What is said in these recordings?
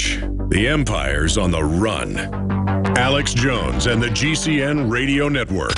watch. The empire's on the run. Alex Jones and the GCN Radio Network.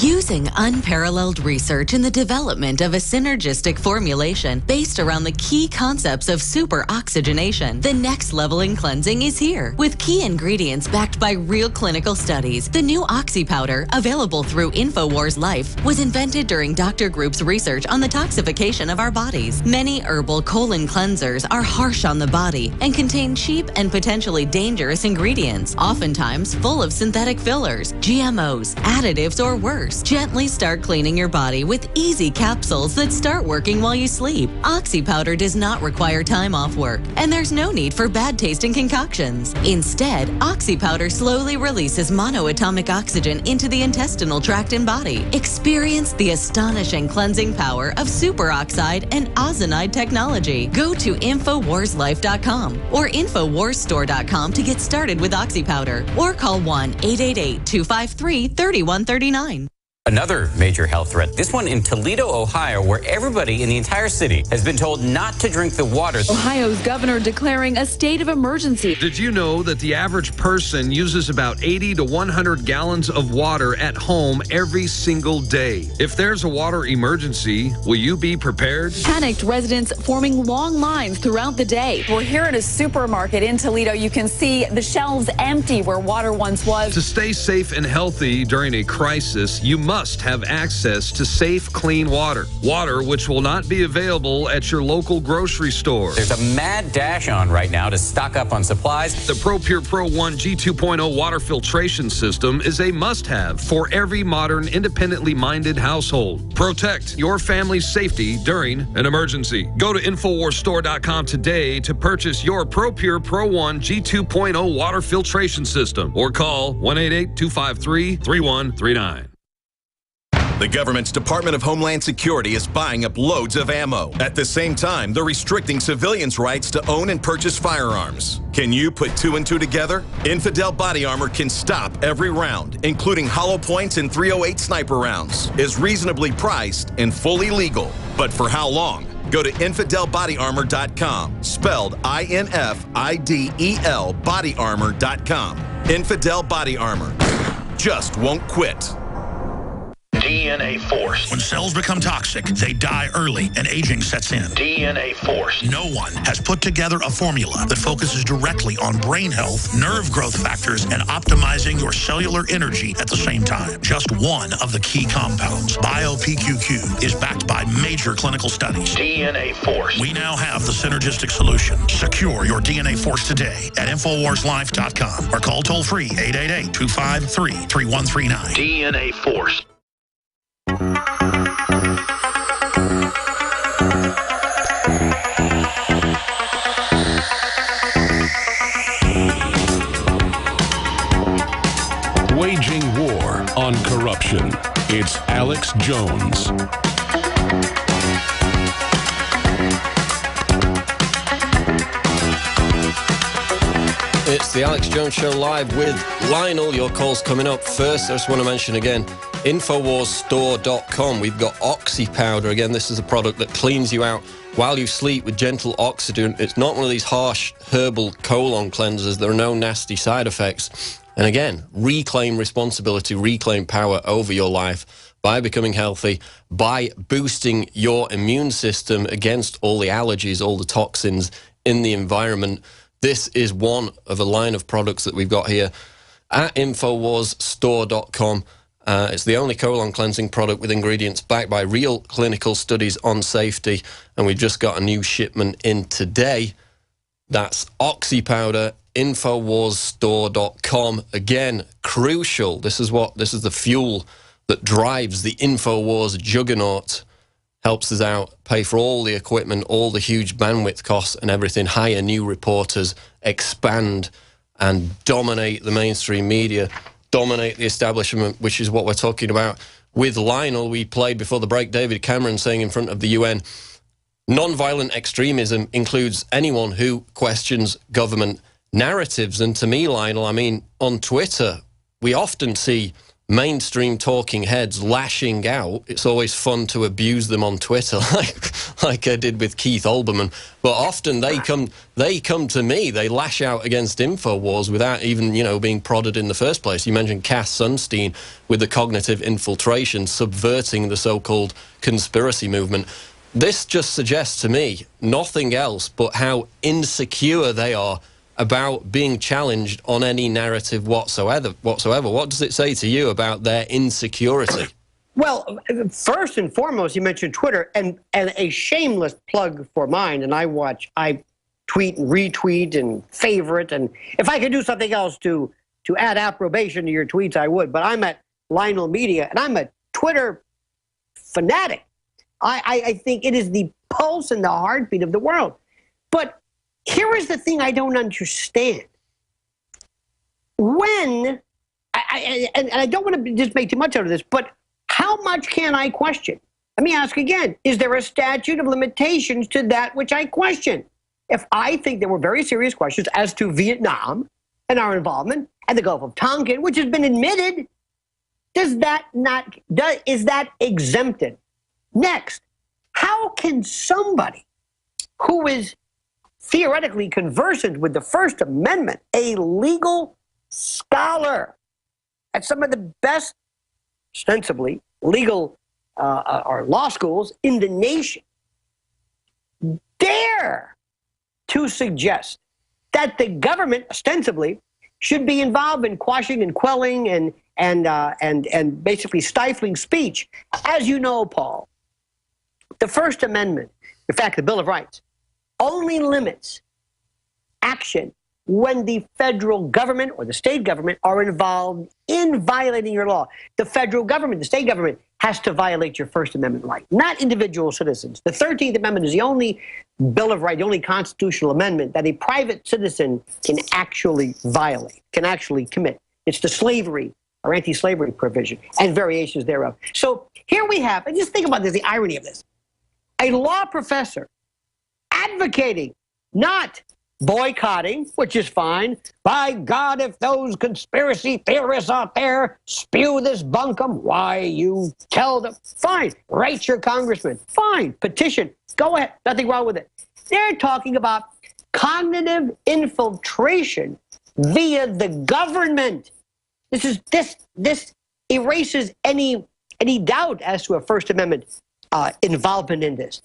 Using unparalleled research in the development of a synergistic formulation based around the key concepts of super oxygenation, the next level in cleansing is here. With key ingredients backed by real clinical studies, the new Oxy Powder, available through InfoWars Life, was invented during Dr. Group's research on the toxification of our bodies. Many herbal colon cleansers are harsh on the body and contain cheap and potentially dangerous ingredients, oftentimes full of synthetic fillers, GMOs, additives, or worse. Gently start cleaning your body with easy capsules that start working while you sleep. Oxy Powder does not require time off work, and there's no need for bad tasting concoctions. Instead, Oxy Powder slowly releases monoatomic oxygen into the intestinal tract and body. Experience the astonishing cleansing power of superoxide and ozonide technology. Go to InfoWarsLife.com or InfoWarsStore.com to get started with Oxy Powder, or call 1-888-253-3139. Another major health threat, this one in Toledo, Ohio, where everybody in the entire city has been told not to drink the water. Ohio's governor declaring a state of emergency. Did you know that the average person uses about 80 to 100 gallons of water at home every single day? If there's a water emergency, will you be prepared? Panicked residents forming long lines throughout the day. We're here at a supermarket in Toledo. You can see the shelves empty where water once was. To stay safe and healthy during a crisis, you must have access to safe, clean water. Water which will not be available at your local grocery store. There's a mad dash on right now to stock up on supplies. The ProPure Pro 1 G2.0 water filtration system is a must-have for every modern, independently minded household. Protect your family's safety during an emergency. Go to InfoWarsStore.com today to purchase your ProPure Pro 1 G2.0 water filtration system, or call 1-888-253-3139. The government's Department of Homeland Security is buying up loads of ammo. At the same time, they're restricting civilians' rights to own and purchase firearms. Can you put two and two together? Infidel Body Armor can stop every round, including hollow points and .308 sniper rounds, is reasonably priced and fully legal. But for how long? Go to InfidelBodyArmor.com, spelled I-N-F-I-D-E-L, bodyarmor.com. Infidel Body Armor just won't quit. DNA Force. When cells become toxic, they die early and aging sets in. DNA Force. No one has put together a formula that focuses directly on brain health, nerve growth factors, and optimizing your cellular energy at the same time. Just one of the key compounds, BioPQQ, is backed by major clinical studies. DNA Force. We now have the synergistic solution. Secure your DNA Force today at InfoWarsLife.com or call toll-free 888-253-3139. DNA Force. Waging war on corruption. It's Alex Jones. It's the Alex Jones Show live with Lionel. Your call's coming up. First, I just want to mention again, InfoWarsStore.com. We've got Oxy Powder. Again, this is a product that cleans you out while you sleep with gentle oxygen. It's not one of these harsh herbal colon cleansers. There are no nasty side effects. And again, reclaim responsibility, reclaim power over your life by becoming healthy, by boosting your immune system against all the allergies, all the toxins in the environment. This is one of a line of products that we've got here at InfoWarsStore.com. It's the only colon cleansing product with ingredients backed by real clinical studies on safety, and we've just got a new shipment in today. That's Oxy Powder, InfoWarsStore.com. Again, crucial. This is the fuel that drives the InfoWars juggernaut. Helps us out, pay for all the equipment, all the huge bandwidth costs and everything, hire new reporters, expand and dominate the mainstream media, dominate the establishment, which is what we're talking about. With Lionel, we played before the break David Cameron saying in front of the UN, non-violent extremism includes anyone who questions government narratives. And to me, Lionel, I mean, on Twitter, we often see mainstream talking heads lashing out. It's always fun to abuse them on Twitter, like I did with Keith Olbermann. But often they come to me. They lash out against InfoWars without even, being prodded in the first place. You mentioned Cass Sunstein with the cognitive infiltration, subverting the so-called conspiracy movement. This just suggests to me nothing else but how insecure they are about being challenged on any narrative whatsoever. What does it say to you about their insecurity? Well, first and foremost, you mentioned Twitter, and a shameless plug for mine, and I tweet and retweet and favorite, and if I could do something else to add approbation to your tweets, I would, but I'm at Lionel Media, and I'm a Twitter fanatic. I think it is the pulse and the heartbeat of the world. But here is the thing I don't understand. And I don't want to just make too much out of this, but how much can I question? Let me ask again. Is there a statute of limitations to that which I question? If I think there were very serious questions as to Vietnam and our involvement and the Gulf of Tonkin, which has been admitted, is that exempted? Next, how can somebody who is theoretically conversant with the First Amendment, a legal scholar at some of the best, ostensibly, legal or law schools in the nation, dare to suggest that the government, ostensibly, should be involved in quashing and quelling and basically stifling speech? As you know, Paul, the First Amendment, in fact, the Bill of Rights, only limits action when the federal government or the state government are involved in violating your law. The federal government, the state government, has to violate your First Amendment right, not individual citizens. The 13th Amendment is the only Bill of Rights, the only constitutional amendment that a private citizen can actually violate, can actually commit. It's the slavery or anti-slavery provision and variations thereof. So here we have, and just think about this, the irony of this, a law professor advocating, not boycotting, which is fine. By God, if those conspiracy theorists out there spew this bunkum, why, you tell them, fine, write your congressman, fine, petition, go ahead, nothing wrong with it. They're talking about cognitive infiltration via the government. This erases any doubt as to a First Amendment involvement in this.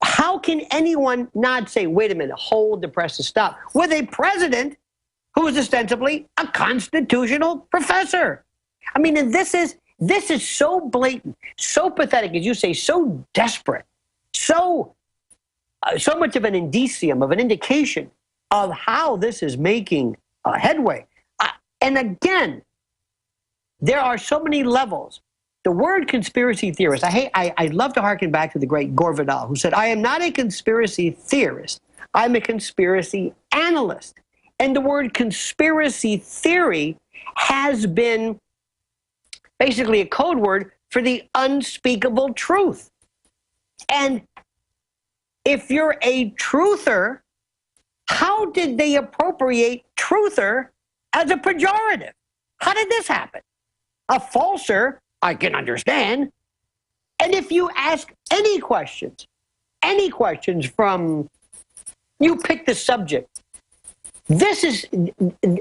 How can anyone not say, wait a minute, hold the press to stop, with a president who is ostensibly a constitutional professor? I mean, and this is so blatant, so pathetic, as you say, so desperate, so much of an indicium, of an indication of how this is making headway. And again, there are so many levels. The word conspiracy theorist, I love to harken back to the great Gore Vidal, who said, I am not a conspiracy theorist, I'm a conspiracy analyst. And the word conspiracy theory has been basically a code word for the unspeakable truth. And if you're a truther, how did they appropriate truther as a pejorative? How did this happen? A falser, I can understand. And if you ask any questions from, you pick the subject, this is,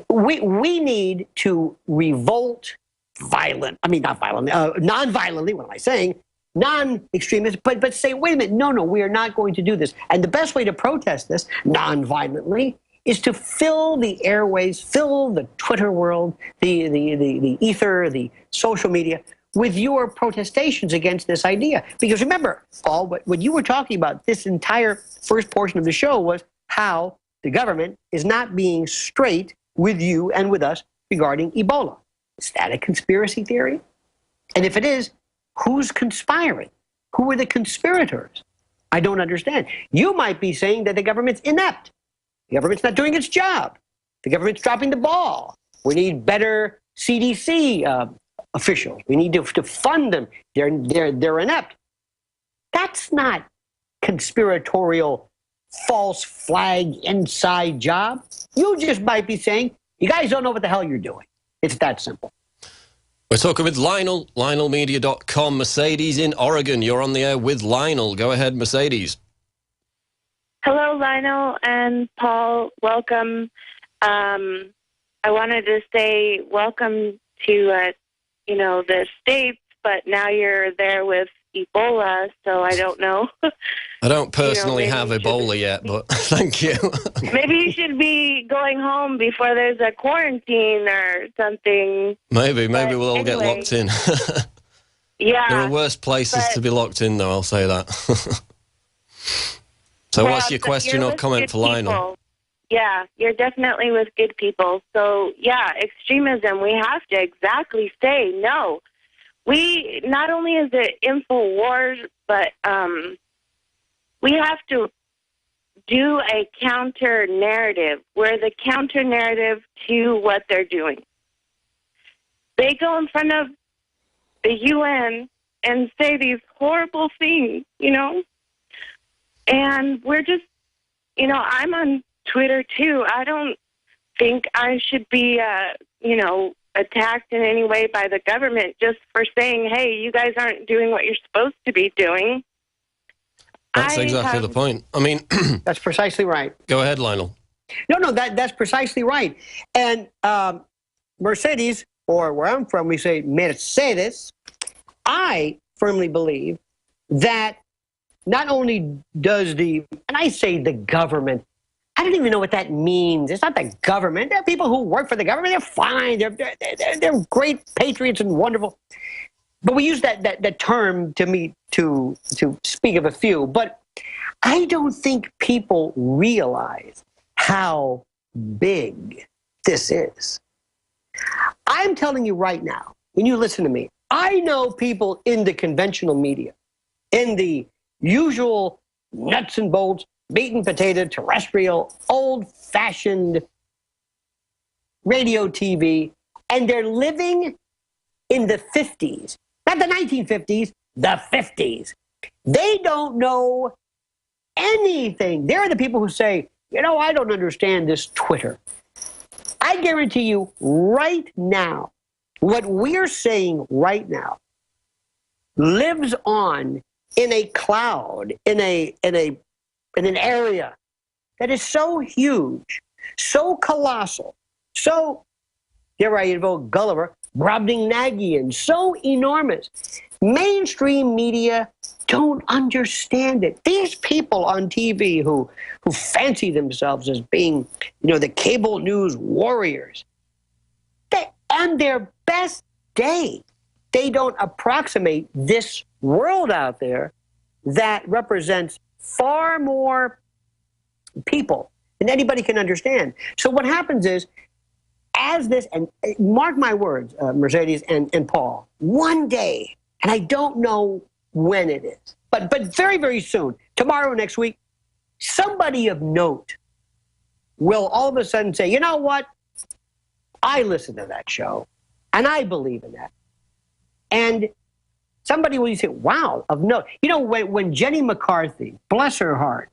we need to revolt non-violently, what am I saying? Non-extremist, but say, wait a minute, no, we are not going to do this. And the best way to protest this non-violently is to fill the airways, fill the Twitter world, the ether, the social media, with your protestations against this idea. Because remember, Paul, what you were talking about, this entire first portion of the show was how the government is not being straight with you and with us regarding Ebola. Is that a conspiracy theory? And if it is, who's conspiring? Who are the conspirators? I don't understand. You might be saying that the government's inept. The government's not doing its job. The government's dropping the ball. We need better CDC officials. We need to fund them. They're inept. That's not conspiratorial, false flag, inside job. You just might be saying, you guys don't know what the hell you're doing. It's that simple. We're talking with Lionel, LionelMedia.com. Mercedes in Oregon. You're on the air with Lionel. Go ahead, Mercedes. Hello, Lionel and Paul. Welcome. I wanted to say welcome to, the States, but now you're there with Ebola, so I don't know. I don't personally have Ebola yet, but thank you. Maybe you should be going home before there's a quarantine or something. Maybe we'll all get locked in. Yeah. There are worse places to be locked in, though, I'll say that. So what's your question or comment for Lionel? Yeah, you're definitely with good people. So, yeah, extremism, we have to exactly say no. We, not only is it InfoWars, but we have to do a counter-narrative. We're the counter-narrative to what they're doing. They go in front of the UN and say these horrible things, and we're just, I'm on Twitter too. I don't think I should be, attacked in any way by the government just for saying, hey, you guys aren't doing what you're supposed to be doing. That's exactly the point. I mean... That's precisely right. Go ahead, Lionel. No, that's precisely right. And Mercedes, or where I'm from, we say Mercedes, I firmly believe that not only does and I say the government, I don't even know what that means. It's not the government. There are people who work for the government. They're fine. They're great patriots and wonderful. But we use that term to speak of a few. But I don't think people realize how big this is. I'm telling you right now, when you listen to me, I know people in the conventional media, in the usual nuts and bolts, meat and potato, terrestrial, old-fashioned radio, TV, and they're living in the 50s. Not the 1950s, the 50s. They don't know anything. They're the people who say, I don't understand this Twitter. I guarantee you right now, what we're saying right now lives on in a cloud, in an area that is so huge, so colossal, so, dare I invoke Gulliver, Brobdingnagian, so enormous. Mainstream media don't understand it. These people on TV who fancy themselves as being, the cable news warriors, on their best day, they don't approximate this world out there that represents far more people than anybody can understand. So what happens is, as this, and mark my words, Mercedes and Paul, one day, and I don't know when it is, but very, very soon, tomorrow or next week, somebody of note will all of a sudden say, you know what? I listen to that show, and I believe in that. And somebody will say, wow, of note. When Jenny McCarthy, bless her heart,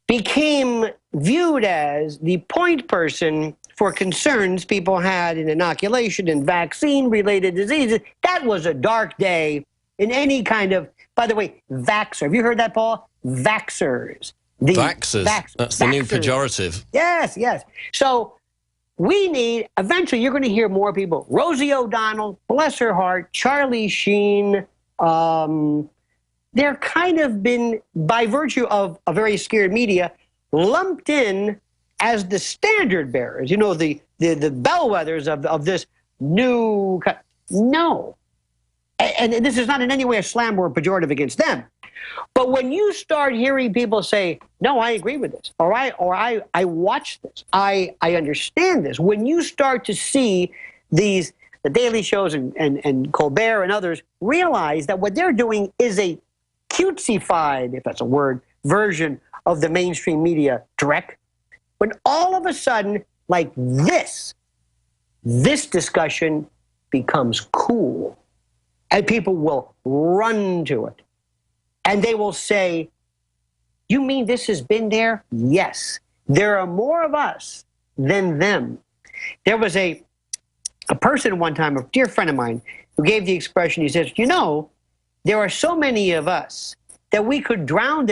became viewed as the point person for concerns people had in inoculation and vaccine-related diseases, that was a dark day in any kind of, by the way, vaxxer. Have you heard that, Paul? Vaxxers. Vaxxers. That's the new pejorative. Yes. So we need, eventually you're going to hear more people. Rosie O'Donnell, bless her heart, Charlie Sheen, they're kind of been, by virtue of a very scared media, lumped in as the standard bearers, the bellwethers of this new... No. And this is not in any way a slam or a pejorative against them. But when you start hearing people say, no, I agree with this, or I watch this, I understand this, when you start to see the Daily Shows and Colbert and others realize that what they're doing is a cutesy-fied, if that's a word, version of the mainstream media direct, when all of a sudden, like this discussion becomes cool, and people will run to it. And they will say, you mean this has been there? Yes. There are more of us than them. There was a a person one time, a dear friend of mine, who gave the expression, he says, you know, there are so many of us that we could drown